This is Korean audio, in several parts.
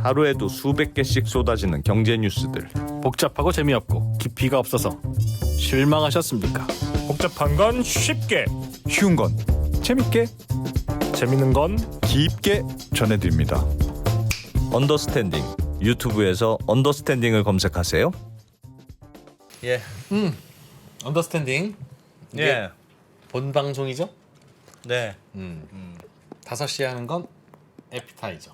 하루에도 수백 개씩 쏟아지는 경제 뉴스들. 복잡하고 재미없고 깊이가 없어서 실망하셨습니까? 복잡한 건 쉽게, 쉬운 건 재밌게, 재밌는 건 깊게 전해드립니다. 언더스탠딩. 유튜브에서 언더스탠딩을 검색하세요. 예. 언더스탠딩. 이게 예. 본 방송이죠? 네. 5시에 하는 건 에피타이저.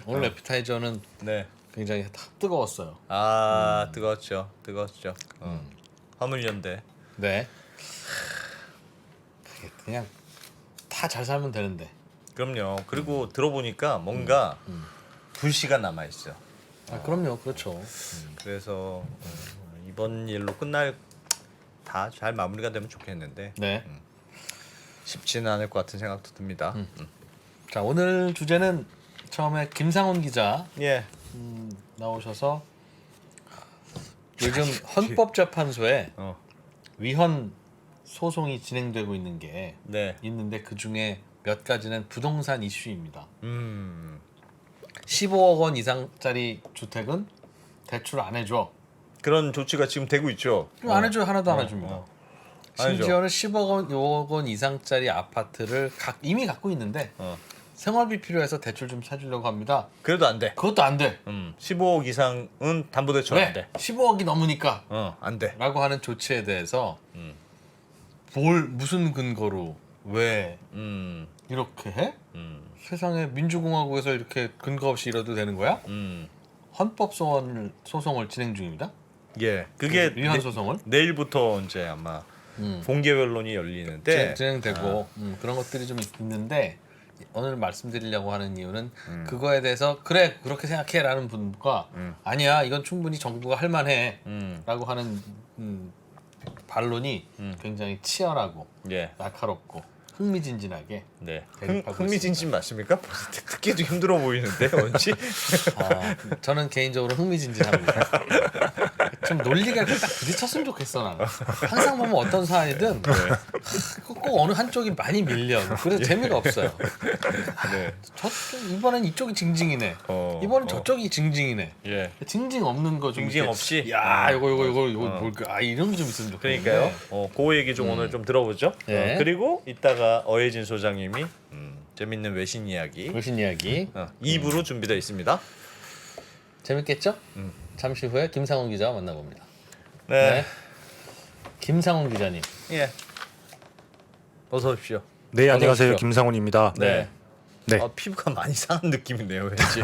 오늘 에피타이저는 네. 굉장히 뜨거웠어요. 아, 뜨거웠죠. 화물연대. 네. 그냥 다 잘 살면 되는데. 그럼요. 그리고 들어보니까 뭔가 불씨가 남아 있어. 아, 그럼요. 그렇죠. 그래서 이번 일로 끝날 다 잘 마무리가 되면 좋겠는데 네. 쉽지는 않을 것 같은 생각도 듭니다. 자, 오늘 주제는 처음에 김상훈 기자 예. 나오셔서 요즘 헌법재판소에 어. 위헌 소송이 진행되고 있는 게 네. 있는데 그 중에 몇 가지는 부동산 이슈입니다. 음. 15억 원 이상짜리 주택은 대출 안 해줘. 그런 조치가 지금 되고 있죠. 안 해줘요. 하나도 안 해줍니다. 안 해줘. 심지어는 15억 원 이상짜리 아파트를 이미 갖고 있는데 생활비 필요해서 대출 좀 찾으려고 합니다. 그래도 안 돼. 그것도 안 돼. 15억 이상은 담보대출 왜? 안 돼. 15억이 넘으니까 안 돼. 라고 하는 조치에 대해서 무슨 근거로 왜 이렇게 해? 세상에 민주공화국에서 이렇게 근거 없이 이뤄도 되는 거야? 헌법소원을 진행 중입니다. 예. 그게 위헌 소송을 내일부터 이제 아마 공개변론이 열리는데 진행되고 그런 것들이 좀 있는데 오늘 말씀드리려고 하는 이유는 그거에 대해서 그래 그렇게 생각해라는 분과 아니야 이건 충분히 정부가 할 만해라고 하는 반론이 굉장히 치열하고 예. 날카롭고 흥미진진하게 네. 대립하고 흥미진진 맞습니까? 벌써 듣기도 힘들어 보이는데 뭔지. 저는 개인적으로 흥미진진합니다. 좀 논리가 딱 부딪혔으면 좋겠어 나는. 항상 보면 어떤 사안이든 꼭 어느 한쪽이 많이 밀려. 그래서 재미가 없어요. 네. 이번엔 이쪽이 징징이네. 이번엔 저쪽이 징징이네. 예. 징징 없는 거 좀. 징징 없이? 야 이거 뭘까? 이런 게 좀 있으면 좋겠는데. 그러니까요. 그 얘기 좀 오늘 좀 들어보죠. 예. 그리고 이따가 어혜진 소장님이 재밌는 외신 이야기 무슨 이야기? 2부로 준비되어 있습니다. 재밌겠죠? 잠시 후에 김상훈 기자와 만나봅니다. 네. 김상훈 기자님. 예. 어서 오십시오. 네, 안녕하세요. 오십시오. 김상훈입니다. 네. 네. 피부가 많이 상한 느낌이네요, 왠지.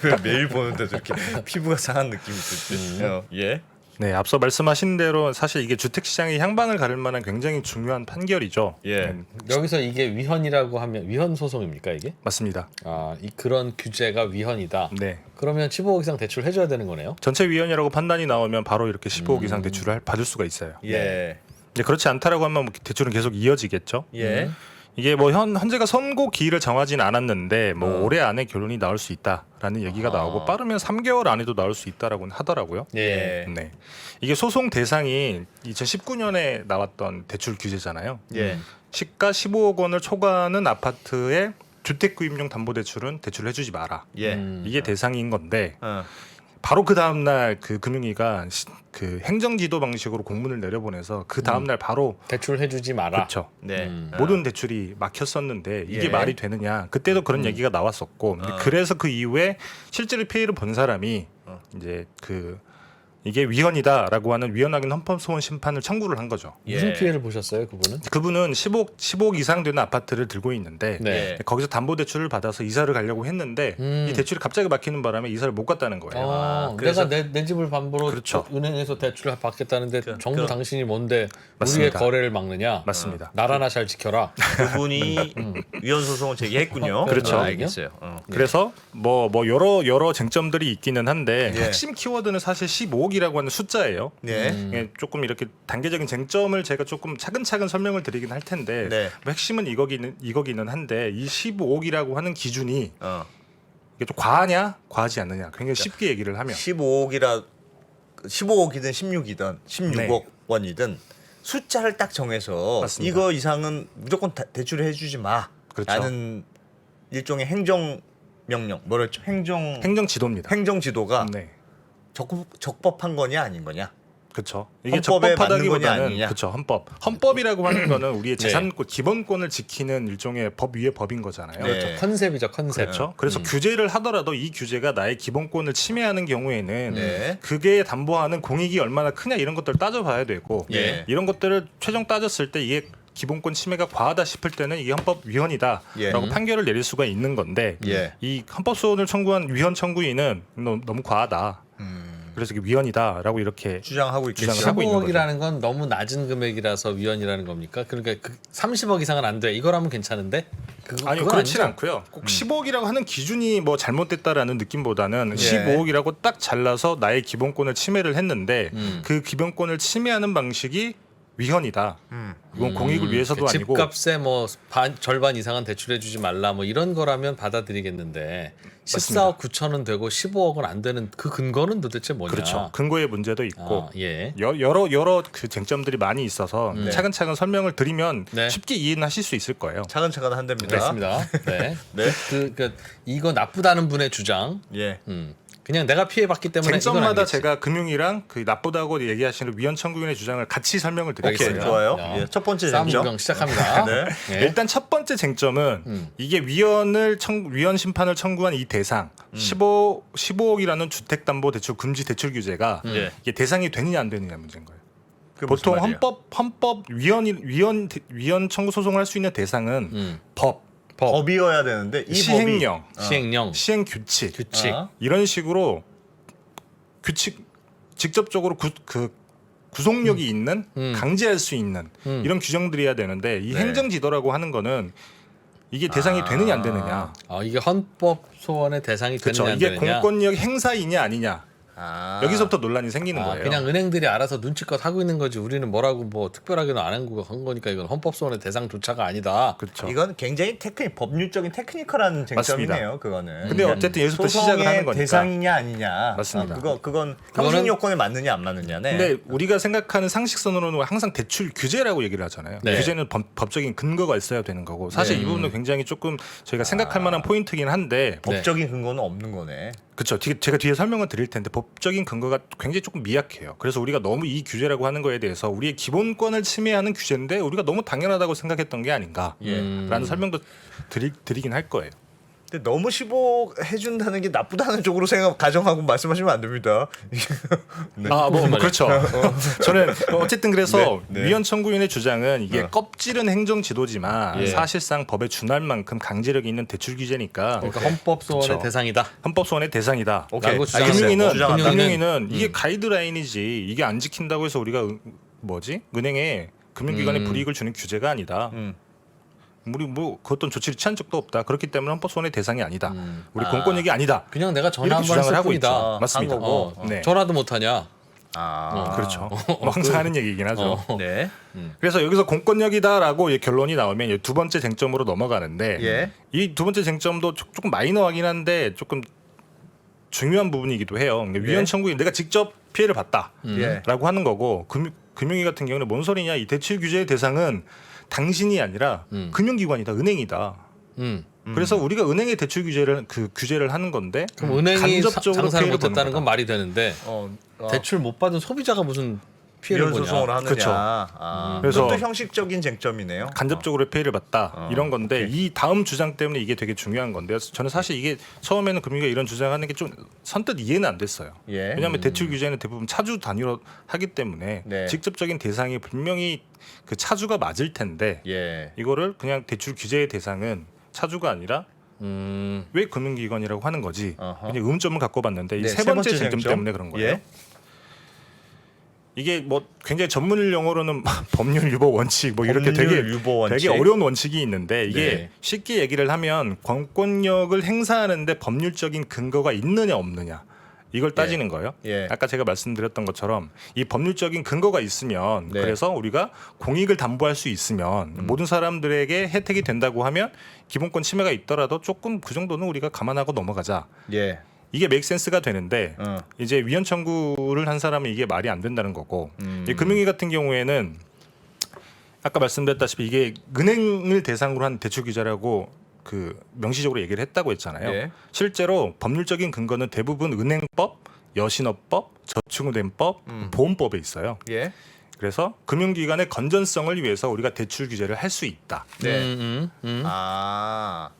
왜 매일 보는데도 이렇게 피부가 상한 느낌이 들지? 예. 네, 앞서 말씀하신 대로 사실 이게 주택 시장의 향방을 가를 만한 굉장히 중요한 판결이죠. 예. 여기서 이게 위헌이라고 하면 위헌 소송입니까 이게? 맞습니다. 그런 규제가 위헌이다. 네. 그러면 15억 이상 대출 해줘야 되는 거네요. 전체 위헌이라고 판단이 나오면 바로 이렇게 15억 이상 대출을 받을 수가 있어요. 예. 이제 그렇지 않다라고 하면 대출은 계속 이어지겠죠. 예. 이게 뭐 현재가 선고 기일을 정하지는 않았는데 뭐 올해 안에 결론이 나올 수 있다라는 얘기가 나오고 빠르면 3개월 안에도 나올 수 있다라고는 하더라고요. 예. 네. 이게 소송 대상이 2019년에 나왔던 대출 규제잖아요. 예. 시가 15억 원을 초과하는 아파트의 주택 구입용 담보대출은 대출을 해주지 마라. 예. 이게 대상인 건데 바로 그 다음 날 그 금융위가 그 행정지도 방식으로 공문을 내려보내서 그 다음 날 바로 대출 해주지 마라. 그렇죠. 네. 모든 대출이 막혔었는데 이게 예. 말이 되느냐 그때도 그런 얘기가 나왔었고 근데 그래서 그 이후에 실제로 피해를 본 사람이 이제 이게 위헌이다라고 하는 위헌학인 헌법소원 심판을 청구를 한 거죠. 무슨 예. 피해를 보셨어요 그분은? 그분은 15억 이상 되는 아파트를 들고 있는데 네. 거기서 담보대출을 받아서 이사를 가려고 했는데 이 대출이 갑자기 막히는 바람에 이사를 못 갔다는 거예요. 그래서- 내가 내 집을 반부로 그렇죠. 은행에서 대출을 받겠다는데 정부 그럼- 당신이 뭔데 우리의 맞습니다. 거래를 막느냐? 맞습니다. 나라나 잘 지켜라. 그분이 위헌 소송을 제기했군요. 그렇죠. 알겠어요. 그래서 뭐 여러 쟁점들이 있기는 한데 예. 핵심 키워드는 사실 15억이라고 하는 숫자예요. 네. 예, 조금 이렇게 단계적인 쟁점을 제가 조금 차근차근 설명을 드리긴 할 텐데 네. 뭐 핵심은 이거기는 한데 이 15억이라고 하는 기준이 이게 좀 과하냐 과하지 않느냐 굉장히 쉽게 얘기를 하면 15억이든 16이든 16억 네. 원이든 숫자를 딱 정해서 맞습니다. 이거 이상은 무조건 대출을 해주지 마. 그렇죠. 라는 일종의 행정 명령 뭐랬죠? 행정지도입니다. 행정지도가 네. 적법한 거냐 아닌 거냐? 그렇죠. 이게 헌법에 맞는 거냐 적법하다기보다는 아니냐? 그렇죠. 헌법이라고 하는 거는 우리의 네. 재산권 기본권을 지키는 일종의 법 위의 법인 거잖아요. 네. 그렇죠. 컨셉이죠, 컨셉. 그렇죠. 그래서 규제를 하더라도 이 규제가 나의 기본권을 침해하는 경우에는 네. 그게 담보하는 공익이 얼마나 크냐 이런 것들을 따져봐야 되고 예. 이런 것들을 최종 따졌을 때 이게 기본권 침해가 과하다 싶을 때는 이게 헌법 위헌이다라고 예. 판결을 내릴 수가 있는 건데 예. 이 헌법 소원을 청구한 위헌 청구인은 너무 과하다. 그래서 이게 위헌이다라고 이렇게 주장하고 있겠죠. 주장을 하고 있는 거죠. 15억이라는 건 너무 낮은 금액이라서 위헌이라는 겁니까? 그러니까 그 30억 이상은 안 돼. 이거라면 괜찮은데? 아니요 그건 그렇진 아니죠? 않고요. 꼭 15억이라고 하는 기준이 뭐 잘못됐다라는 느낌보다는 예. 15억이라고 딱 잘라서 나의 기본권을 침해를 했는데 음. 그 기본권을 침해하는 방식이 위헌이다. 이건 공익을 위해서도 그 아니고 집값의 뭐 절반 이상은 대출해주지 말라 뭐 이런 거라면 받아들이겠는데 14억 9천은 되고 15억은 안 되는 그 근거는 도대체 뭐냐? 그렇죠. 근거의 문제도 있고 아, 예. 여러 그 쟁점들이 많이 있어서 네. 차근차근 설명을 드리면 네. 쉽게 이해는 하실 수 있을 거예요. 차근차근 한답니다. 그렇습니다. 네. 네. 그 이거 나쁘다는 분의 주장. 예. 그냥 내가 피해봤기 때문에 이건 쟁점마다 아니겠지. 제가 금융이랑 그 나쁘다고 얘기하시는 위헌 청구인의 주장을 같이 설명을 오케이 드리겠습니다. 좋아요. 야. 예. 첫 번째 싸움 쟁점. 구경 시작합니다. 네. 예. 일단 첫 번째 쟁점은 이게 위헌 심판을 청구한 이 대상 15억이라는 주택담보대출 금지 대출 규제가 예. 이게 대상이 되느냐 안 되느냐 문제인 거예요. 그게 무슨 보통 말이에요? 헌법 위헌 청구 소송을 할 수 있는 대상은 법, 법이어야 되는데 이 시행령, 시행령, 시행 규칙 규칙. 이런 식으로 직접적으로 구속력이 있는 강제할 수 있는 이런 규정들이어야 되는데 이 네. 행정지도라고 하는 거는 이게 대상이 되느냐 안 되느냐. 이게 헌법 소원의 대상이 그렇죠. 되느냐 안 이게 되느냐. 공권력 행사이냐 아니냐. 여기서부터 논란이 생기는 거예요. 그냥 은행들이 알아서 눈치껏 하고 있는 거지 우리는 뭐라고 뭐 특별하게는 안 한 거니까 이건 헌법 소원의 대상조차가 아니다. 그렇죠. 이건 굉장히 법률적인 테크니컬한 쟁점이네요. 그거는. 근데 어쨌든 여기서부터 소송의 시작을 하는 거니까. 대상이냐 아니냐. 맞습니다. 그건 형식 요건에 맞느냐 안 맞느냐네. 근데 우리가 생각하는 상식선으로는 항상 대출 규제라고 얘기를 하잖아요. 네. 규제는 법적인 근거가 있어야 되는 거고 사실 네. 이 부분은 굉장히 조금 저희가 생각할 만한 포인트긴 한데 법적인 근거는 없는 거네. 그렇죠. 제가 뒤에 설명을 드릴 텐데 법적인 근거가 굉장히 조금 미약해요. 그래서 우리가 너무 이 규제라고 하는 거에 대해서 우리의 기본권을 침해하는 규제인데 우리가 너무 당연하다고 생각했던 게 아닌가라는 설명도 드리긴 할 거예요. 근데 너무 15 해준다는 게 나쁘다는 쪽으로 가정하고 말씀하시면 안 됩니다. 네. 그렇죠. 저는 어쨌든 그래서 네, 네. 위헌 청구인의 주장은 이게 껍질은 행정 지도지만 예. 사실상 법에 준할 만큼 강제력이 있는 대출 규제니까 그러니까 헌법 소원의 그렇죠. 대상이다. 헌법 소원의 대상이다. 오케이. 라고 주장하세요. 금융위는 주장한다. 금융위는 이게 가이드라인이지 이게 안 지킨다고 해서 우리가 은행에 금융기관에 불이익을 주는 규제가 아니다. 우리 뭐 그것도 조치를 취한 적도 없다. 그렇기 때문에 헌법 소원의 대상이 아니다. 우리 공권력이 아니다. 그냥 내가 전화 이렇게 한 번 했을 주장을 하고 뿐이다. 있죠. 맞습니다. 한 거고. 네. 전화도 못 하냐? 그렇죠. 뭐 항상 하는 얘기긴 하죠. 네. 그래서 여기서 공권력이다라고 결론이 나오면 이제 두 번째 쟁점으로 넘어가는데 예. 이 두 번째 쟁점도 조금 마이너하긴 한데 조금 중요한 부분이기도 해요. 그러니까 위헌 청구인 내가 직접 피해를 봤다라고 예. 하는 거고 금융위 같은 경우는 뭔 소리냐 이 대출 규제의 대상은 당신이 아니라 금융기관이다 은행이다. 그래서 우리가 은행의 대출 규제를 하는 건데 그럼 은행이 간접적으로 장사를 피해를 보는 못했다는 건 거다. 말이 되는데 대출 못 받은 소비자가 무슨 피해를 위헌 보냐? 소송을 하느냐. 그렇죠. 그래서 그래서 형식적인 쟁점이네요. 간접적으로 피해를 봤다 이런 건데 이 다음 주장 때문에 이게 되게 중요한 건데요. 저는 사실 이게 처음에는 금융위가 이런 주장하는 게 좀 선뜻 이해는 안 됐어요. 예. 왜냐하면 대출 규제는 대부분 차주 단위로 하기 때문에 네. 직접적인 대상이 분명히 그 차주가 맞을 텐데 예. 이거를 그냥 대출 규제의 대상은 차주가 아니라 왜 금융기관이라고 하는 거지? 어허. 그냥 의문점을 갖고 봤는데 이 네, 세 번째 쟁점 때문에 그런 거예요. 예. 이게 뭐 굉장히 전문 용어로는 법률 유보 원칙 뭐 이렇게 되게 법률 유보 원칙. 되게 어려운 원칙이 있는데 이게 네. 쉽게 얘기를 하면 권권력을 행사하는데 법률적인 근거가 있느냐 없느냐 이걸 따지는 거예요. 예. 아까 제가 말씀드렸던 것처럼 이 법률적인 근거가 있으면 네. 그래서 우리가 공익을 담보할 수 있으면 모든 사람들에게 혜택이 된다고 하면 기본권 침해가 있더라도 조금 그 정도는 우리가 감안하고 넘어가자. 예. 이게 메이크센스가 되는데 어. 이제 위헌 청구를 한 사람은 이게 말이 안 된다는 거고 이 금융위 같은 경우에는 아까 말씀드렸다시피 이게 은행을 대상으로 한 대출 규제라고 그 명시적으로 얘기를 했다고 했잖아요. 예. 실제로 법률적인 근거는 대부분 은행법, 여신업법, 저축은행법, 보험법에 있어요. 예. 그래서 금융기관의 건전성을 위해서 우리가 대출 규제를 할 수 있다. 네. 아.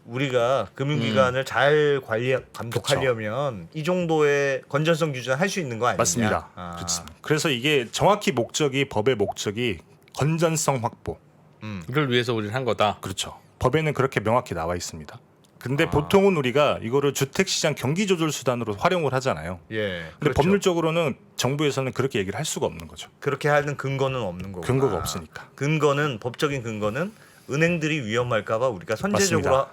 우리가 금융기관을 잘 감독하려면 이 정도의 건전성 규제는 할 수 있는 거 아니냐? 맞습니다. 아. 그렇습니다. 그래서 이게 정확히 법의 목적이 건전성 확보. 이걸 위해서 우리는 한 거다. 그렇죠. 법에는 그렇게 명확히 나와 있습니다. 근데 보통은 우리가 이거를 주택시장 경기 조절 수단으로 활용을 하잖아요. 예. 근데 그렇죠. 법률적으로는 정부에서는 그렇게 얘기를 할 수가 없는 거죠. 그렇게 하는 근거는 없는 거고. 근거가 없으니까. 근거는 법적인 근거는 은행들이 위험할까봐 우리가 선제적으로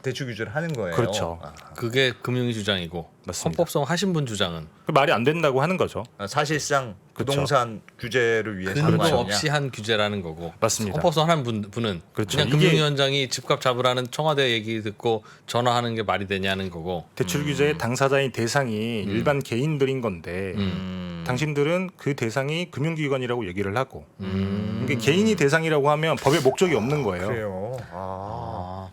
대출 규제를 하는 거예요. 그렇죠. 그게 금융위 주장이고 맞습니다. 헌법성 하신 분 주장은 그 말이 안 된다고 하는 거죠. 사실상 그렇죠. 부동산 규제를 위해서 하는 근거 거 아니냐? 없이 한 규제라는 거고. 맞습니다. 헌법성 하는 분은 그렇죠. 그냥 이게- 금융위원장이 집값 잡으라는 청와대 얘기 듣고 전화하는 게 말이 되냐는 거고. 대출 규제의 당사자인 대상이 일반 개인들인 건데 당신들은 그 대상이 금융기관이라고 얘기를 하고 이게 개인이 대상이라고 하면 법의 목적이 없는 거예요. 그래요.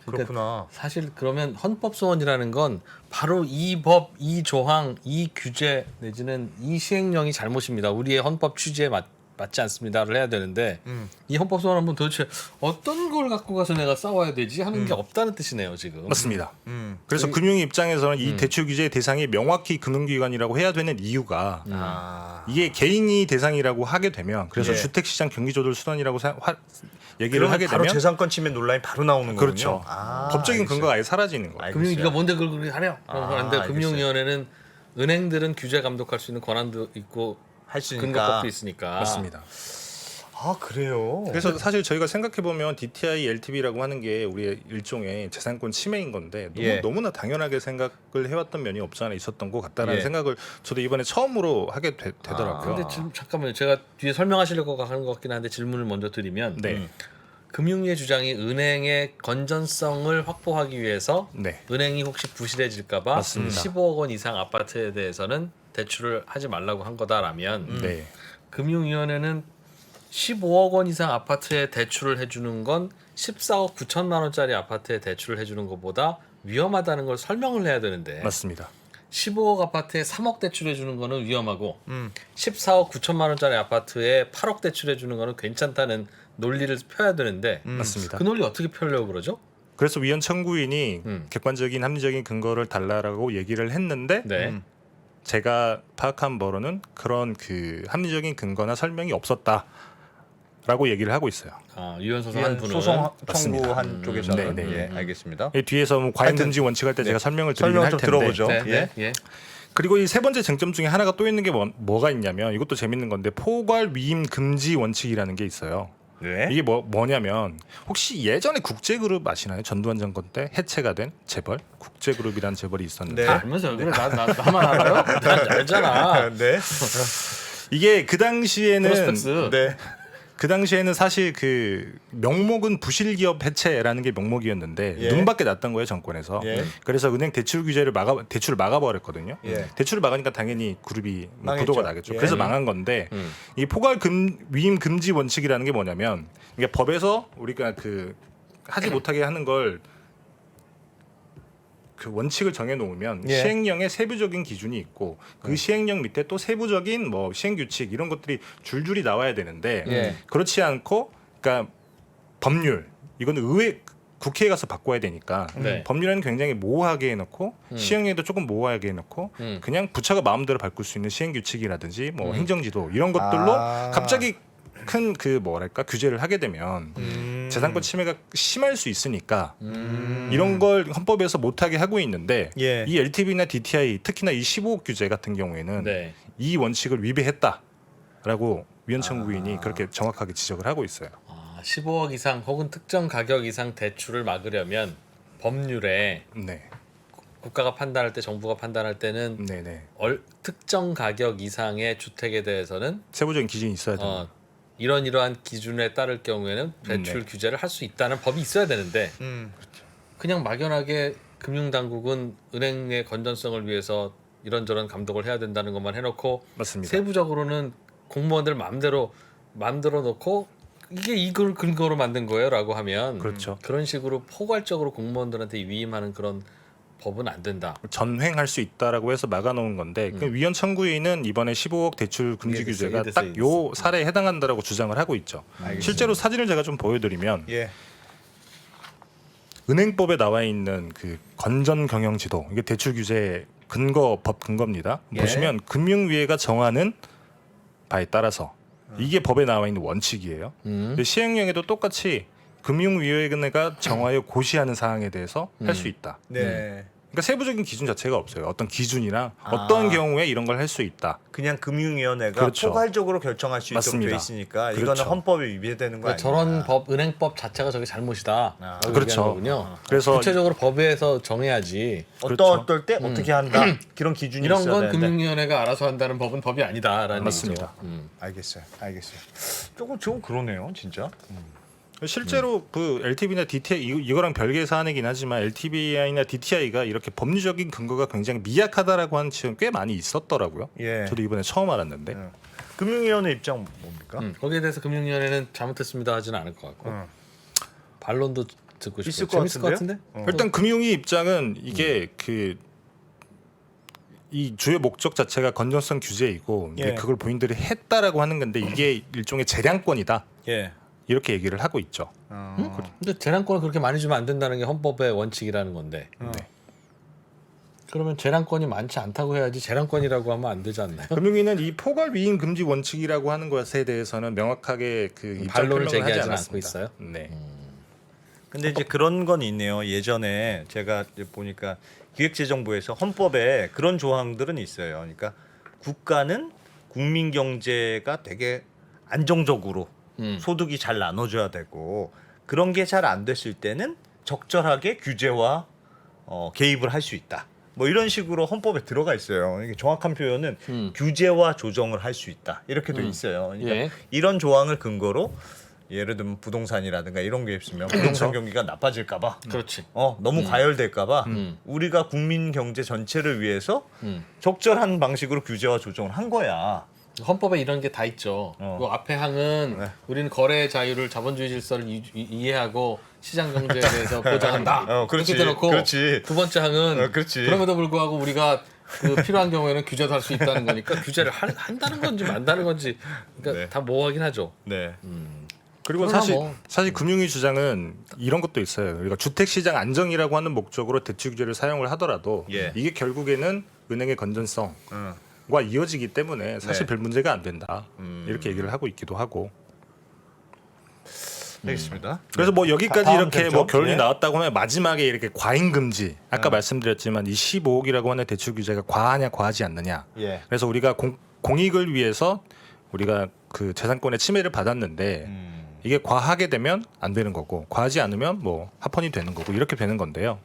그러니까 그렇구나. 사실 그러면 헌법소원이라는 건 바로 이 법, 이 조항, 이 규제 내지는 이 시행령이 잘못입니다. 우리의 헌법 취지에 맞지 않습니다를 해야 되는데 이 헌법소원 한번 도대체 어떤 걸 갖고 가서 내가 싸워야 되지 하는 게 없다는 뜻이네요 지금. 맞습니다. 그래서 금융 입장에서는 이 대출 규제의 대상이 명확히 금융기관이라고 해야 되는 이유가 이게 개인이 대상이라고 하게 되면 그래서 예. 주택시장 경기조절 수단이라고 얘기를 그러면 하게 바로 되면 재산권 침해 논란이 바로 나오는 거군요. 그렇죠. 법적인 알겠어요. 근거가 아예 사라지는 거예요. 알겠어요. 금융위가 뭔데 그걸 그렇게 하려? 그런데 알겠어요. 금융위원회는 은행들은 규제 감독할 수 있는 권한도 있고 할 수 있으니까. 근거법도 있으니까. 맞습니다. 그래요. 그래서 사실 저희가 생각해 보면 DTI, LTV라고 하는 게 우리의 일종의 재산권 침해인 건데 예. 너무나 당연하게 생각을 해왔던 면이 없지 않아 있었던 것 같다라는 예. 생각을 저도 이번에 처음으로 하게 되더라고요. 근데 지금 잠깐만요. 제가 뒤에 설명하시려고 하는 것 같긴 한데 질문을 먼저 드리면 네, 금융위의 주장이 은행의 건전성을 확보하기 위해서 네, 은행이 혹시 부실해질까봐 맞습니다. 15억 원 이상 아파트에 대해서는 대출을 하지 말라고 한 거다라면 네, 금융위원회는 15억 원 이상 아파트에 대출을 해주는 건 14억 9천만 원짜리 아파트에 대출을 해주는 것보다 위험하다는 걸 설명을 해야 되는데 맞습니다. 15억 아파트에 3억 대출해 주는 거는 위험하고 14억 9천만 원짜리 아파트에 8억 대출해 주는 거는 괜찮다는 논리를 펴야 되는데 맞습니다. 그 논리 어떻게 펴려고 그러죠? 그래서 위원 청구인이 객관적인 합리적인 근거를 달라라고 얘기를 했는데 네. 제가 파악한 바로는 그런 그 합리적인 근거나 설명이 없었다라고 얘기를 하고 있어요. 유연 소송한 위원 분은 소송 맞습니다. 청구한 쪽에서는 네, 네. 예, 알겠습니다. 이 뒤에서 뭐 과잉 하여튼, 금지 원칙 할 때 네. 제가 설명을 드리긴 설명 할 좀 텐데 들어보죠. 네, 네, 예. 예. 그리고 이 세 번째 쟁점 중에 하나가 또 있는 게 뭐가 있냐면 이것도 재밌는 건데 포괄 위임 금지 원칙이라는 게 있어요. 네. 이게 뭐냐면 혹시 예전에 국제그룹 아시나요? 전두환 정권 때 해체가 된 재벌 국제그룹이라는 재벌이 있었는데 네. 알면서 그래 나만 알아요? 난 알잖아. 네. 이게 그 당시에는 프로스펙스. 네. 그 당시에는 사실 그 명목은 부실기업 해체라는 게 명목이었는데 예. 눈밖에 났던 거예요 정권에서. 예. 그래서 은행 대출 규제를 대출을 막아버렸거든요. 예. 대출을 막으니까 당연히 그룹이 뭐 망했죠. 부도가 나겠죠. 예. 그래서 망한 건데 이 포괄 위임 금지 원칙이라는 게 뭐냐면 이게 법에서 우리가 그 하지 못하게 하는 걸 그 원칙을 정해 놓으면 예. 시행령에 세부적인 기준이 있고 그 시행령 밑에 또 세부적인 뭐 시행 규칙 이런 것들이 줄줄이 나와야 되는데 예. 그렇지 않고 그러니까 법률 이건 국회에 가서 바꿔야 되니까 네. 법률은 굉장히 모호하게 해놓고 시행령도 조금 모호하게 해놓고 그냥 부처가 마음대로 바꿀 수 있는 시행 규칙이라든지 뭐 행정지도 이런 것들로 갑자기 큰 그 뭐랄까 규제를 하게 되면 재산권 침해가 심할 수 있으니까 이런 걸 헌법에서 못하게 하고 있는데 예. 이 LTV나 DTI 특히나 이 15억 규제 같은 경우에는 네. 이 원칙을 위배했다라고 위원 청구인이 그렇게 정확하게 지적을 하고 있어요. 15억 이상 혹은 특정 가격 이상 대출을 막으려면 법률에 네, 국가가 판단할 때 정부가 판단할 때는 네네. 특정 가격 이상의 주택에 대해서는 세부적인 기준이 있어야 돼요. 이러한 기준에 따를 경우에는 대출 네. 규제를 할 수 있다는 법이 있어야 되는데 그냥 막연하게 금융당국은 은행의 건전성을 위해서 이런저런 감독을 해야 된다는 것만 해놓고 맞습니다. 세부적으로는 공무원들 마음대로 놓고 이게 이걸 근거로 만든 거예요라고 하면 그렇죠. 그런 식으로 포괄적으로 공무원들한테 위임하는 그런 법은 안 된다. 전횡할 수 있다라고 해서 막아놓은 건데 그 위헌 청구인은 이번에 15억 대출 금지 이해됐어, 규제가 이해됐어, 딱 요 사례에 해당한다라고 주장을 하고 있죠. 실제로 사진을 제가 좀 보여드리면 예. 은행법에 나와 있는 그 건전 경영 지도 이게 대출 규제 근거 법 근거입니다. 예. 보시면 금융위회가 정하는 바에 따라서 이게 법에 나와 있는 원칙이에요. 근데 시행령에도 똑같이 금융위회가 정하여 고시하는 사항에 대해서 할 수 있다. 네. 그러니까 세부적인 기준 자체가 없어요. 어떤 기준이나 어떤 경우에 이런 걸 할 수 있다. 그냥 금융위원회가 그렇죠. 포괄적으로 결정할 수 있도록 맞습니다. 돼 있으니까 그렇죠. 이거는 헌법에 위배되는 거 아니야? 저런 법 은행법 자체가 저게 잘못이다. 라고 그렇죠. 얘기하는 거군요. 그래서 구체적으로 법에서 정해야지. 그렇죠. 어떨 때 어떻게 한다 그런 기준이 이런 있어야 건 되는데. 금융위원회가 알아서 한다는 법은 법이 아니다라는 맞습니다. 얘기죠. 알겠어요. 조금 좀 그러네요, 진짜. 실제로 그 LTV나 DTI 이거랑 별개의 사안이긴 하지만 LTV나 DTI가 이렇게 법리적인 근거가 굉장히 미약하다라고 하는 지금 꽤 많이 있었더라고요. 예. 저도 이번에 처음 알았는데. 예. 금융위원회 입장 뭡니까? 거기에 대해서 금융위원회는 잘못했습니다 하지는 않을 것 같고 반론도 듣고 싶고 있을 것 재밌을 것 같은데요? 같은데? 일단 금융위 입장은 이게 이 주요 목적 자체가 건전성 규제이고 이게 예. 그걸 본인들이 했다라고 하는 건데 이게 일종의 재량권이다 예. 이렇게 얘기를 하고 있죠. 근데 재량권을 그렇게 많이 주면 안 된다는 게 헌법의 원칙이라는 건데. 네. 그러면 재량권이 많지 않다고 해야지 재량권이라고 하면 안 되지 않나요? 금융위는 이 포괄 위임 금지 원칙이라고 하는 것에 대해서는 명확하게 그 입장 반론을 표명을 하지 제기하지는 않고 않았습니다. 있어요? 네. 근데 이제 그런 건 있네요. 예전에 제가 이제 보니까 기획재정부에서 헌법에 그런 조항들은 있어요. 그러니까 국가는 국민 경제가 되게 안정적으로 소득이 잘 나눠져야 되고 그런 게 잘 안 됐을 때는 적절하게 규제와 개입을 할 수 있다. 뭐 이런 식으로 헌법에 들어가 있어요. 이게 정확한 표현은 규제와 조정을 할 수 있다. 이렇게 돼 있어요. 그러니까 예. 이런 조항을 근거로 예를 들면 부동산이라든가 이런 게 있으면 부동산 경기가 나빠질까봐 그렇지. 너무 과열될까봐 우리가 국민 경제 전체를 위해서 적절한 방식으로 규제와 조정을 한 거야. 헌법에 이런 게 다 있죠. 그 앞에 항은 네. 우리는 거래 자유를 자본주의 질서를 이해하고 시장 경제에 대해서 보장한다. 그렇지. 이렇게 돼놓고 그렇지. 두 번째 항은 그렇지. 그럼에도 불구하고 우리가 그 필요한 경우에는 규제도 할 수 있다는 거니까 규제를 한다는 건지 만다는 건지 그러니까 네. 다 모호하긴 하죠. 네. 그리고 그러나 사실 뭐. 금융위 주장은 이런 것도 있어요. 우리가 주택 시장 안정이라고 하는 목적으로 대출 규제를 사용을 하더라도 예. 이게 결국에는 은행의 건전성과 이어지기 때문에 사실 네. 별 문제가 안 된다. 이렇게 얘기를 하고 있기도 하고. 알겠습니다. 그래서 뭐 여기까지 다음 이렇게 쟁점? 뭐 결론이 예. 나왔다고 하면 마지막에 이렇게 과잉 금지. 아까 말씀드렸지만 이 15억이라고 하는 대출 규제가 과하냐 과하지 않느냐. 예. 그래서 우리가 공익을 위해서 우리가 그 재산권의 침해를 받았는데 이게 과하게 되면 안 되는 거고 과하지 않으면 뭐 합헌이 되는 거고 이렇게 되는 건데요.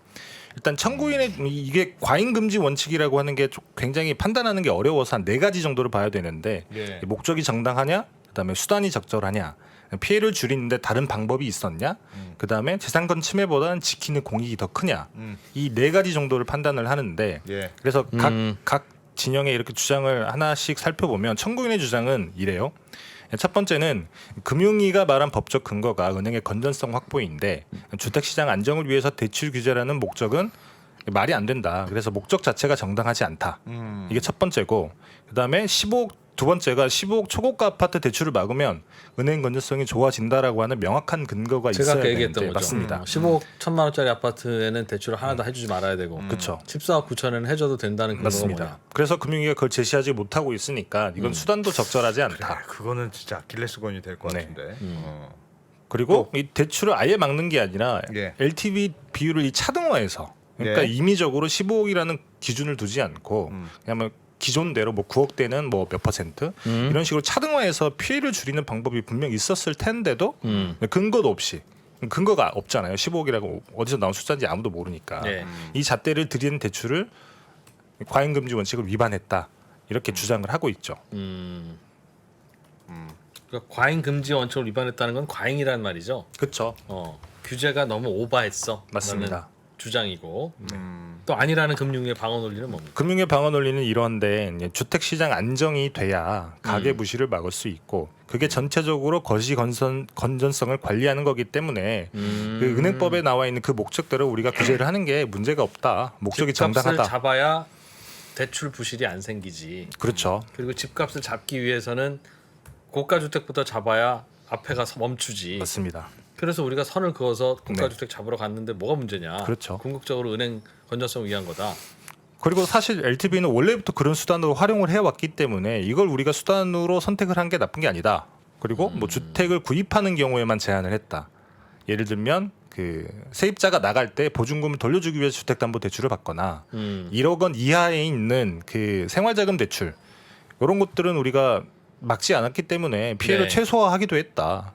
일단 청구인의 이게 과잉 금지 원칙이라고 하는 게 굉장히 판단하는 게 어려워서 한 4가지 정도를 봐야 되는데 예. 목적이 정당하냐, 그다음에 수단이 적절하냐, 피해를 줄이는데 다른 방법이 있었냐, 그다음에 재산권 침해보다는 지키는 공익이 더 크냐, 이 4가지 정도를 판단을 하는데 예. 그래서 각 진영에 이렇게 주장을 하나씩 살펴보면 청구인의 주장은 이래요. 첫 번째는 금융위가 말한 법적 근거가 은행의 건전성 확보인데 주택시장 안정을 위해서 대출 규제라는 목적은 말이 안 된다. 그래서 목적 자체가 정당하지 않다. 이게 첫 번째고 그다음에 15억 두 번째가 15억 초고가 아파트 대출을 막으면 은행 건전성이 좋아진다라고 하는 명확한 근거가 제가 있어야 아까 되는데 얘기했던 거죠. 맞습니다. 15억 1,000만 원짜리 아파트에는 대출을 하나도 해주지 말아야 되고 그렇죠. 14억 9천에는 해줘도 된다는 근거가 맞습니다. 뭐냐. 그래서 금융위가 그걸 제시하지 못하고 있으니까 이건 수단도 적절하지 않다. 그거는 진짜 아킬레스건이 될 것 네. 같은데. 그리고 이 대출을 아예 막는 게 아니라 예. LTV 비율을 이 차등화해서 그러니까 예. 임의적으로 15억이라는 기준을 두지 않고 그냥 뭐 기존대로 뭐 9억대는 뭐 몇 퍼센트 이런 식으로 차등화해서 피해를 줄이는 방법이 분명 있었을 텐데도 근거도 없이 근거가 없잖아요. 15억이라고 어디서 나온 숫자인지 아무도 모르니까 네. 이 잣대를 들이는 대출을 과잉금지 원칙을 위반했다 이렇게 주장을 하고 있죠. 그러니까 과잉 금지 원칙을 위반했다는 건 과잉이란 말이죠. 그렇죠. 규제가 너무 오버했어. 맞습니다. 라는 주장이고 또 아니라는 금융의 방어 논리는 뭡니까? 금융의 방어 논리는 이런데 이제 주택 시장 안정이 돼야 가계 부실을 막을 수 있고 그게 전체적으로 거시 건전성을 관리하는 거기 때문에 그 은행법에 나와 있는 그 목적대로 우리가 규제를 하는 게 문제가 없다. 목적이 집값을 정당하다. 잡아야 대출 부실이 안 생기지. 그렇죠. 그리고 집값을 잡기 위해서는 고가 주택부터 잡아야 앞에 가서 멈추지. 맞습니다. 그래서 우리가 선을 그어서 고가 주택 잡으러 갔는데 뭐가 문제냐? 그렇죠. 궁극적으로 은행 건전성을 위한 거다. 그리고 사실 LTV는 원래부터 그런 수단으로 활용을 해왔기 때문에 이걸 우리가 수단으로 선택을 한 게 나쁜 게 아니다. 그리고 뭐 주택을 구입하는 경우에만 제한을 했다. 예를 들면 그 세입자가 나갈 때 보증금을 돌려주기 위해서 주택담보대출을 받거나 1억 원 이하에 있는 그 생활자금 대출 이런 것들은 우리가 막지 않았기 때문에 피해를 네. 최소화하기도 했다.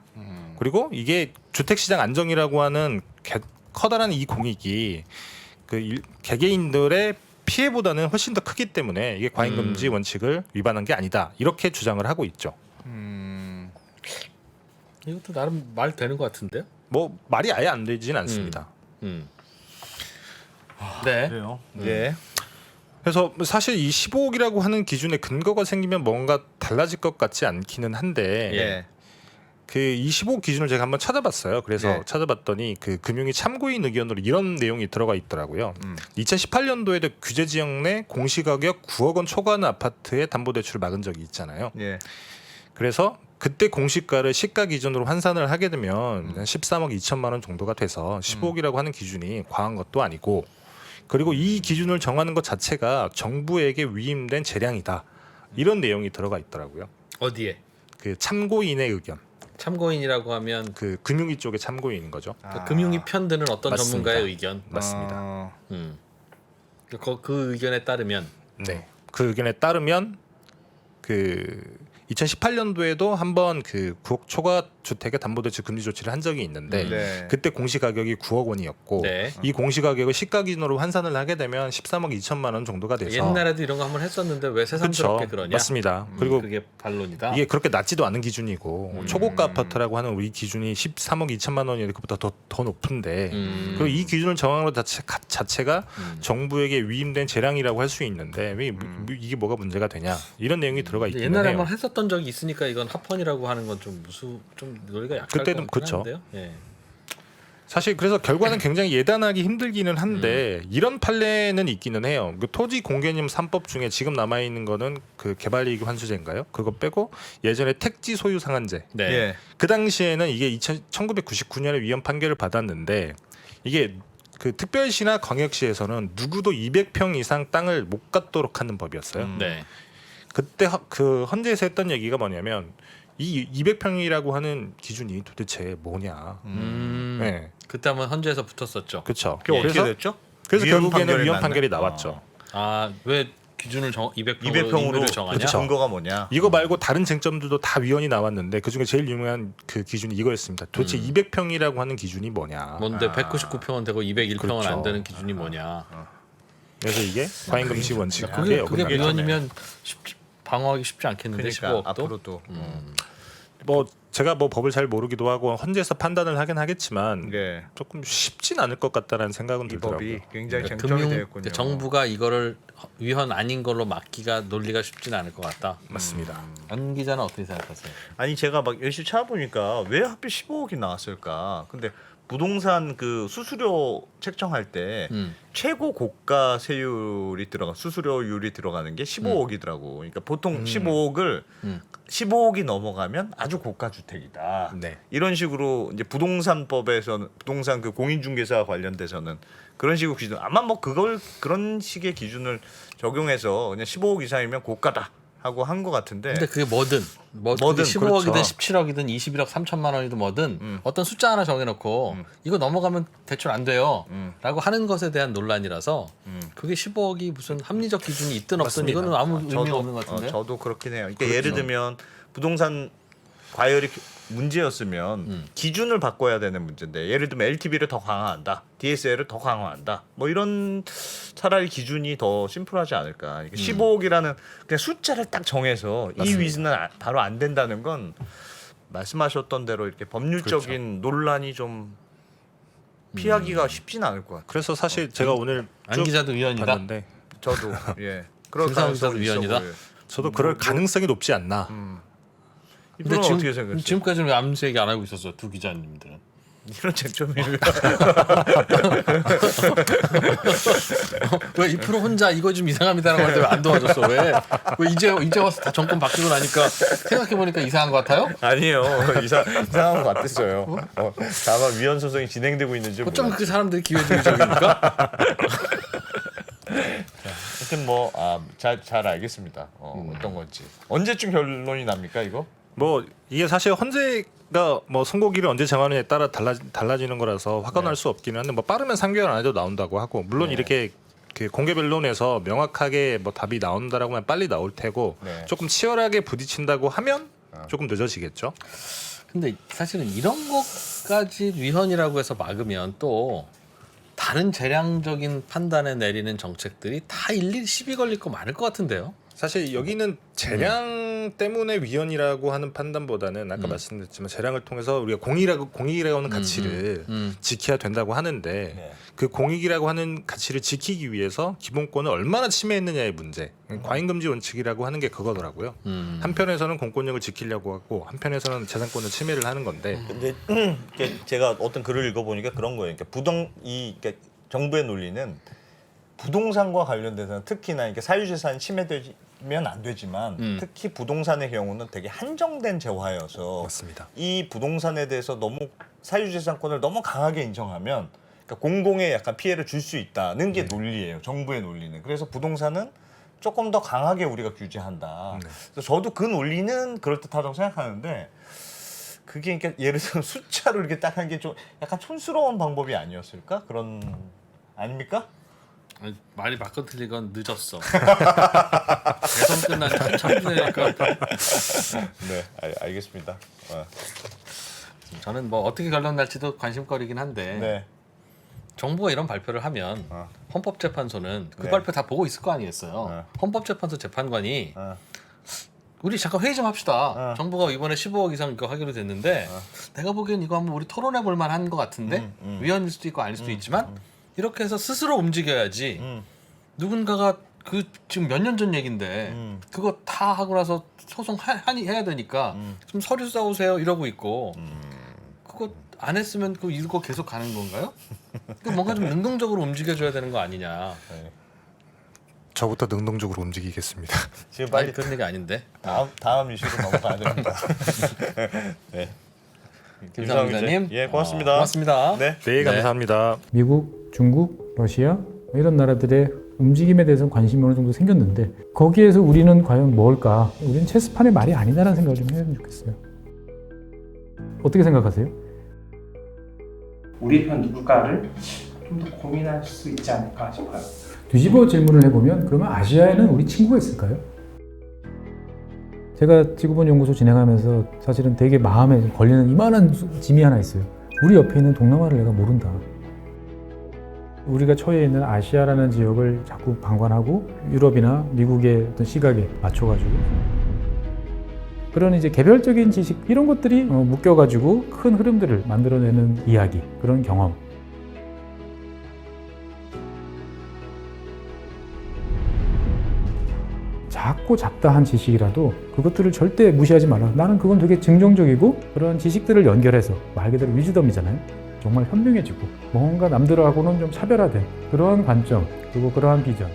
그리고 이게 주택시장 안정이라고 하는 커다란 이 공익이 그 개개인들의 피해보다는 훨씬 더 크기 때문에 이게 과잉금지 원칙을 위반한 게 아니다. 이렇게 주장을 하고 있죠. 이것도 나름 말 되는 것 같은데요? 뭐 말이 아예 안 되지는 않습니다. 네. 그래요. 예. 그래서 사실 이 15억이라고 하는 기준에 근거가 생기면 뭔가 달라질 것 같지 않기는 한데 예. 그 25억 기준을 제가 한번 찾아봤어요. 그래서 네. 찾아봤더니 그 금융위 참고인 의견으로 이런 내용이 들어가 있더라고요. 2018년도에도 규제 지역 내 공시가격 9억 원 초과하는 아파트에 담보대출을 막은 적이 있잖아요. 예. 그래서 그때 공시가를 시가 기준으로 환산을 하게 되면 한 13억 2천만 원 정도가 돼서 15억이라고 하는 기준이 과한 것도 아니고 그리고 이 기준을 정하는 것 자체가 정부에게 위임된 재량이다. 이런 내용이 들어가 있더라고요. 어디에? 그 참고인의 의견. 참고인이라고 하면 그 금융위 쪽의 참고인인 거죠. 그 금융이 편드는 어떤 맞습니다. 전문가의 의견. 맞습니다. 그 의견에 따르면 네. 그 의견에 따르면 그 2018년도에도 한번 그 9억 초과 주택의 담보대출 금지 조치를 한 적이 있는데 네. 그때 공시 가격이 9억 원이었고 네. 이 공시 가격을 시가 기준으로 환산을 하게 되면 13억 2천만 원 정도가 돼서 옛날에도 이런 거 한번 했었는데 왜 새삼스럽게 그쵸. 그러냐? 맞습니다. 그리고 그게 반론이다. 이게 그렇게 낮지도 않은 기준이고 초고가 아파트라고 하는 우리 기준이 13억 2천만 원이 그보다 더 높은데 그리고 이 기준을 정하는 것 자체가 정부에게 위임된 재량이라고 할 수 있는데 왜 이게 뭐가 문제가 되냐 이런 내용이 들어가 있긴 옛날에 해요. 한번 했었던 적이 있으니까 이건 합헌이라고 하는 건 좀 논리가 약할 그때는 것 같긴 그쵸. 한데요. 예. 사실 그래서 결과는 굉장히 예단하기 힘들기는 한데 이런 판례는 있기는 해요. 그 토지 공개념 3법 중에 지금 남아 있는 거는 그 개발이익 환수제인가요? 그거 빼고 예전에 택지 소유 상한제. 네. 예. 그 당시에는 이게 1999년에 위헌 판결을 받았는데 이게 그 특별시나 광역시에서는 누구도 200평 이상 땅을 못 갖도록 하는 법이었어요. 네. 그때 그 헌재에서 했던 얘기가 뭐냐면 이 200평이라고 하는 기준이 도대체 뭐냐. 네, 그때 한번 헌재에서 붙었었죠. 그렇죠. 그게 어떻게 됐죠? 위헌 결국에는 판결이 위헌 났네? 판결이 나왔죠. 아, 왜 기준을 200평으로 200평으로 정하냐? 증거가 뭐냐? 이거 말고 다른 쟁점들도 다 위헌이 나왔는데 그 중에 제일 유명한 그 기준이 이거였습니다. 도대체 200평이라고 하는 기준이 뭐냐. 뭔데 199평은 되고 201평은 그렇죠. 안 되는 기준이 뭐냐? 그래서 이게 과잉금지 원칙에 그게 어긋나게 위헌이면 방어하기 쉽지 않겠는데 그러니까 15억도. 앞으로도 뭐 제가 뭐 법을 잘 모르기도 하고 헌재에서 판단을 하긴 하겠지만 예. 조금 쉽진 않을 것 같다라는 생각은 이 들더라고요. 법이 굉장히 그러니까 쟁점이 되었군요. 정부가 이거를 위헌 아닌 걸로 막기가 논리가 쉽지는 않을 것 같다. 맞습니다. 안 기자는 어떻게 생각하세요? 아니 제가 막 열심히 찾아보니까 왜 하필 15억이 나왔을까? 근데 부동산 그 수수료 책정할 때 최고 고가 세율이 들어가 수수료율이 들어가는 게 15억이더라고. 그러니까 보통 15억을 15억이 넘어가면 아주 고가 주택이다. 네. 이런 식으로 이제 부동산법에서는 부동산 그 공인중개사 관련돼서는 그런 식으로 기준 아마 뭐 그걸 그런 식의 기준을 적용해서 그냥 15억 이상이면 고가다 하고 한 것 같은데. 근데 그게 뭐든 뭐든 15억이든 그렇죠. 17억이든 21억 3천만 원이든 뭐든 어떤 숫자 하나 정해놓고 이거 넘어가면 대출 안 돼요 라고 하는 것에 대한 논란이라서 그게 15억이 무슨 합리적 기준이 있든 없든 맞습니다. 이거는 아무 의미가 없는 것 같은데. 저도 그렇긴 해요. 그러니까 예를 들면 부동산 과열이 문제였으면 기준을 바꿔야 되는 문제인데 예를 들면 LTV를 더 강화한다, DSL을 더 강화한다, 뭐 이런 차라리 기준이 더 심플하지 않을까. 그러니까 15억이라는 그냥 숫자를 딱 정해서 이 위즈는 바로 안 된다는 건 말씀하셨던 대로 이렇게 법률적인 논란이 좀 피하기가 쉽지는 않을 것 같아요. 그래서 사실 제가 오늘 안 쭉 기자도 위헌이다. 봤는데 저도 예. 그럴 김상훈 가능성이 기자도 있어 위헌이다? 보여요. 저도 그럴 가능성이 높지 않나. 근데 이분은 어떻게 생각했어요? 지금까지는 왜 아무튼 얘기 안 하고 있었어? 두 기자님들은. 이런 쟁점이를 왜 2% 혼자 이거 좀 이상합니다라고 할 때 왜 안 도와줬어? 왜 이제 와서 다 정권 바뀌고 나니까 생각해 보니까 이상한 것 같아요? 아니에요. 이상한 것 같았어요. 다만 위헌 소송이 진행되고 있는지 어쩜 몰랐어요. 그 사람들이 기회주의적입니까? 하여튼 잘 알겠습니다. 어떤 건지. 언제쯤 결론이 납니까 이거? 뭐 이게 사실 헌재가 뭐 선고기를 언제 정하느냐에 따라 달라지는 거라서 확언할 수 없기는 한데 뭐 빠르면 3개월 안에도 나온다고 하고 물론 네. 이렇게 그 공개 변론에서 명확하게 뭐 답이 나온다라고 하면 빨리 나올 테고 네. 조금 치열하게 부딪힌다고 하면 조금 늦어지겠죠. 근데 사실은 이런 것까지 위헌이라고 해서 막으면 또 다른 재량적인 판단에 내리는 정책들이 다 일일이 시비 걸릴 거 많을 것 같은데요. 사실 여기는 재량 때문에 위헌이라고 하는 판단보다는 아까 말씀드렸지만 재량을 통해서 우리가 공익이라고 하는 가치를 지켜야 된다고 하는데 네. 그 공익이라고 하는 가치를 지키기 위해서 기본권을 얼마나 침해했느냐의 문제. 과잉금지 원칙이라고 하는 게 그거더라고요. 한편에서는 공권력을 지키려고 하고 한편에서는 재산권을 침해를 하는 건데 근데 이게 제가 어떤 글을 읽어보니까 그런 거예요. 그러니까 그러니까 정부의 논리는 부동산과 관련돼서는 특히나 이렇게 사유재산이 침해되면 안 되지만 특히 부동산의 경우는 되게 한정된 재화여서 맞습니다. 이 부동산에 대해서 너무 사유재산권을 너무 강하게 인정하면 그러니까 공공에 약간 피해를 줄 수 있다는 게 논리예요. 정부의 논리는. 그래서 부동산은 조금 더 강하게 우리가 규제한다. 그래서 저도 그 논리는 그럴듯하다고 생각하는데 그게 그러니까 예를 들어 숫자로 이렇게 딱 한 게 좀 약간 촌스러운 방법이 아니었을까? 그런 아닙니까? 아니, 말이 바꿔 틀리건 늦었어. 대선 끝난 지 한참 되니까. 네, 알겠습니다. 저는 뭐 어떻게 결론 날지도 관심거리긴 한데 네, 정부가 이런 발표를 하면 헌법재판소는 그 네. 발표 다 보고 있을 거 아니겠어요. 헌법재판소 재판관이 우리 잠깐 회의 좀 합시다. 정부가 이번에 15억 이상 이거 하기로 됐는데 내가 보기엔 이거 한번 우리 토론해 볼 만한 것 같은데 위헌일 수도 있고 아닐 수도 있지만 이렇게 해서 스스로 움직여야지. 누군가가 그 지금 몇 년 전 얘긴데 그거 다 하고 나서 소송 해야 되니까 좀 서류 써오세요 이러고 있고 그거 안 했으면 그 이거 계속 가는 건가요? 그 뭔가 좀 능동적으로 움직여줘야 되는 거 아니냐. 저부터 능동적으로 움직이겠습니다. 지금 빨리 빨리 그런 얘기 아닌데. 다음 이슈로 넘어가야 됩니다. 네, 김상훈 기자님. 예, 고맙습니다. 고맙습니다. 네. 네, 감사합니다. 미국, 중국, 러시아 이런 나라들의 움직임에 대해서는 관심이 어느 정도 생겼는데 거기에서 우리는 과연 뭘까? 우리는 체스판의 말이 아니다라는 생각을 좀 해야 좋겠어요. 어떻게 생각하세요? 우리 편 누굴까를 좀 더 고민할 수 있지 않을까 싶어요. 뒤집어 질문을 해보면 그러면 아시아에는 우리 친구가 있을까요? 제가 지구본 연구소 진행하면서 사실은 되게 마음에 걸리는 이만한 짐이 하나 있어요. 우리 옆에 있는 동남아를 내가 모른다. 우리가 처해 있는 아시아라는 지역을 자꾸 방관하고 유럽이나 미국의 어떤 시각에 맞춰가지고 그런 이제 개별적인 지식 이런 것들이 묶여가지고 큰 흐름들을 만들어내는 이야기, 그런 경험. 작고 잡다한 지식이라도 그것들을 절대 무시하지 말라. 나는 그건 되게 긍정적이고 그런 지식들을 연결해서 말 그대로 위즈덤이잖아요. 정말 현명해지고 뭔가 남들하고는 좀 차별화된 그러한 관점 그리고 그러한 비전